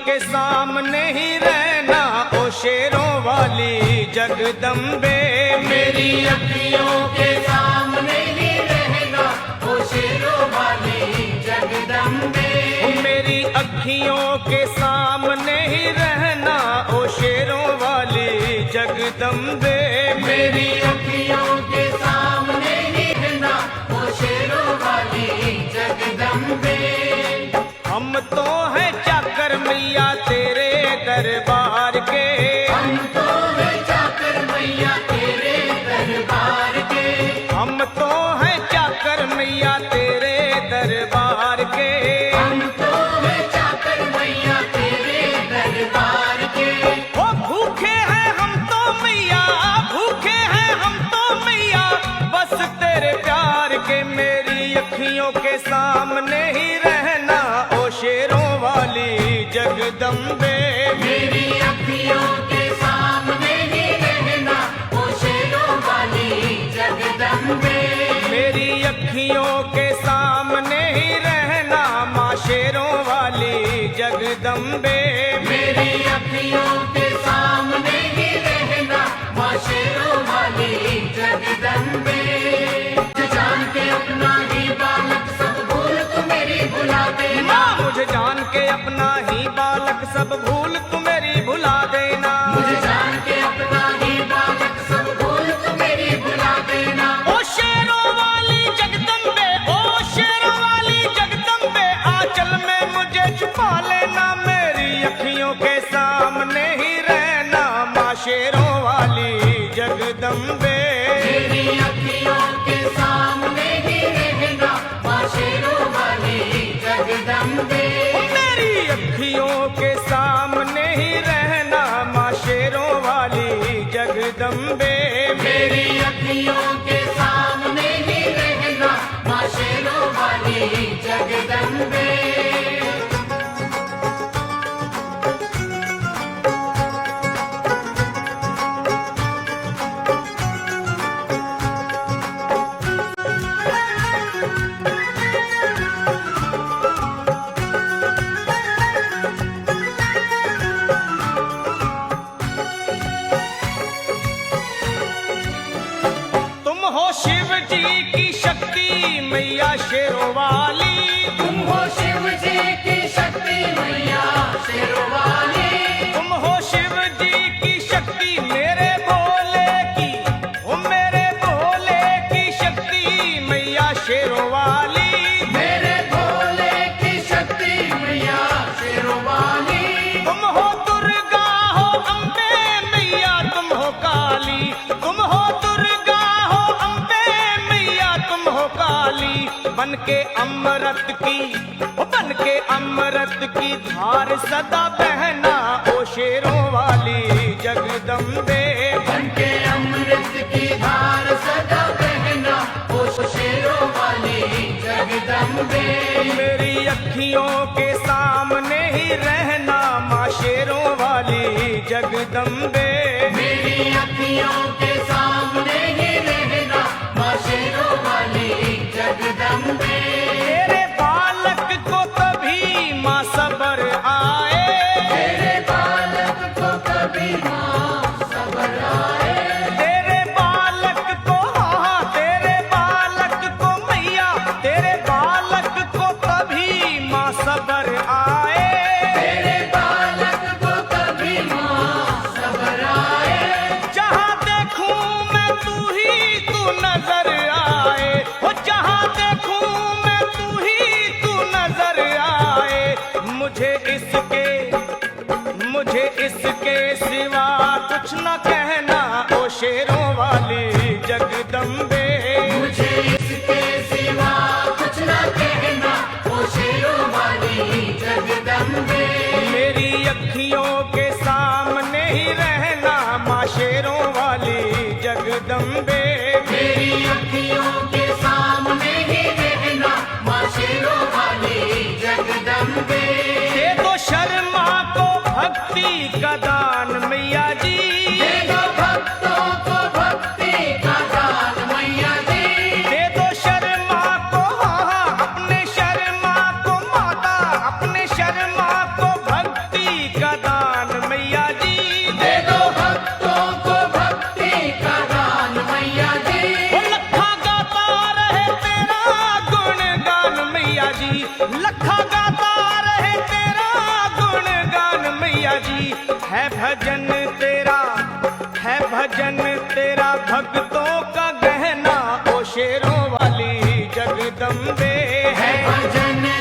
के सामने ही रहना ओ शेरों वाली जगदम्बे। मेरी अखियों के सामने ही रहना ओ शेरों वाली जगदम्बे। मेरी अखियों के सामने ही रहना ओ शेरों वाली जगदम्बे। मेरी अखियों के सामने ही रहना ओ शेरों वाली जगदम्बे। हम तो हैं चाकर मैया तेरे दरबार के। हम तो हैं चाकर मैया तेरे दरबार के। हम तो हैं चाकर मैया तेरे दरबार के। हम तो हैं चाकर मैया तेरे दरबार के। ओ भूखे हैं हम तो मैया, भूखे हैं हम तो मैया बस तेरे प्यार के। मेरी अखियों के सामने ही रहना ओ शेरों वाली जगदम्बे। मेरी अखियों के सामने ही रहना ओ शेरों वाली जगदम्बे। मेरी अखियों के सामने ही रहना माँ शेरों वाली जगदम्बे। मेरी अखियों के सामने ही रहना माँ शेरों वाली जगदम्बे। जान के अपना ही बालक सब भूल तू मेरी भुला देना। माँ मुझे जान के अपना ही बालक सब भूल तू मेरी भुला देना। मुझे जान के अपना ही बालक सब भूल तू मेरी भुला देना। ओ शेरों वाली जगदम्बे, ओ शेरों वाली जगदम्बे आंचल में मुझे छुपा लेना। मेरी अखियों के सामने ही रहना माँ शेरों वाली जगदम्बे। मेरी अखियों के सामने ही रहना माँ शेरों वाली जगदम्बे। मेरी अखियों के सामने ही रहना माँ शेरों वाली जगदम्बे। मेरी अखियों के सामने ही रहना माँ शेरों वाली जगदम्बे। तुम हो शिव जी की शक्ति मैया शेरों वाली। तुम हो शिव जी की शक्ति मैया शेरों वाली। तुम हो शिव जी की शक्ति मेरे भोले की, ओ मेरे भोले की शक्ति मैया शेरों वाली। मेरे भोले की शक्ति मैया शेरों वाली। तुम हो दुर्गा हो अम्बे मैया तुम हो काली। तुम हो दुर्गा हो अम्बे मैया तुम हो काली। बन के अमृत की, ओ बन के अमृत की धार सदा बहना ओ शेरों वाली जगदम्बे। बनके अमृत की धार सदा बहना ओ शेरों वाली जगदम्बे। मेरी अखियों के सामने ही रहना माँ शेरों वाली जगदम्बे। मेरी अखियों के सामने ही रहना माँ शेरों वाली जगदम्बे। तेरे बालक को कभी माँ सबर आए। तेरे बालक को कभी माँ सबर आए। तेरे बालक को, हाँ तेरे बालक को मैया, तेरे बालक को कभी माँ सबर आए। तेरे बालक को कभी माँ सबर आए। जहाँ देखूं मैं तू ही तू नजर आए। हो जहाँ देखूं मैं तू ही तू नजर आए। मुझे इसके सिवा कुछ न कहना ओ शेरों वाली जगदम्बे। मुझे इसके सिवा कुछ न कहना ओ शेरों वाली जगदम्बे। मेरी अखियों के सामने ही रहना माँ शेरों वाली जगदम्बे। मेरी अखियों के सामने ही रहना माँ शेरों वाली जगदम्बे। दे दो शर्मा को भक्ति का दान मैया जी। दे दो भक्तों को भक्ति का दान मैया जी। दे दो शर्मा को, हाँ अपने शर्मा को माता, अपने शर्मा को भक्ति भजन तेरा, है भजन तेरा भक्तों का गहना, ओ शेरों वाली जगदम्बे है भजन